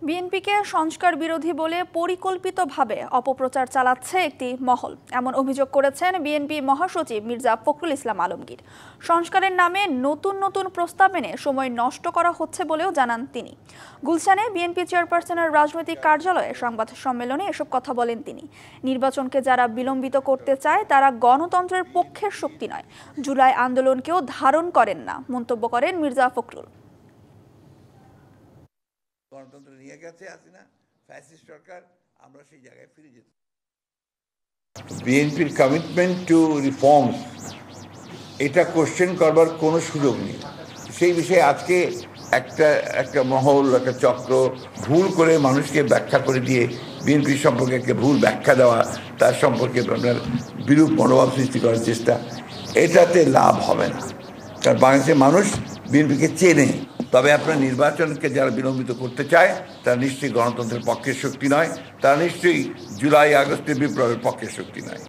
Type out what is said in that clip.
বিএনপিকে সংস্কার বিরোধী বলে পরিকল্পিতভাবে অপপ্রচার চালাচ্ছে একটি মহল, এমন অভিযোগ করেছেন বিএনপি মহাসচিব মির্জা ফখরুল ইসলাম আলমগীর। সংস্কারের নামে নতুন নতুন প্রস্তাব এনে সময় নষ্ট করা হচ্ছে বলেও জানান তিনি। গুলশানে বিএনপি চেয়ারপারসনের রাজনৈতিক কার্যালয়ে সংবাদ সম্মেলনে এসব কথা বলেন তিনি। নির্বাচনকে যারা বিলম্বিত করতে চায় তারা গণতন্ত্রের পক্ষের শক্তি নয়, জুলাই আন্দোলনকেও ধারণ করেন না মন্তব্য করেন মির্জা ফখরুল। গণতন্ত্র নিয়ে গেছে হাসিনা, ফ্যাসিস্ট সরকার, আমরা সেই জায়গায় ফিরে যেতে। বিএনপির কমিটমেন্ট টু রিফর্মস এটা কোশ্চেন করবার কোনো সুযোগ নেই। সেই বিষয়ে আজকে একটা মহল, একটা চক্র ভুল করে মানুষকে ব্যাখ্যা করে দিয়ে বিএনপির সম্পর্কে একটা ভুল ব্যাখ্যা দেওয়া, তার সম্পর্কে আপনার বিরূপ মনোভাব সৃষ্টি করার চেষ্টা, এটাতে লাভ হবে না। কারণ বাংলাদেশের মানুষ বিএনপিকে চেনে। তবে আপনার নির্বাচনকে যারা বিলম্বিত করতে চায় তারা নিশ্চয়ই গণতন্ত্রের পক্ষের শক্তি নয়, তারা নিশ্চয়ই জুলাই আগস্টের বিপ্লবের পক্ষের শক্তি নয়।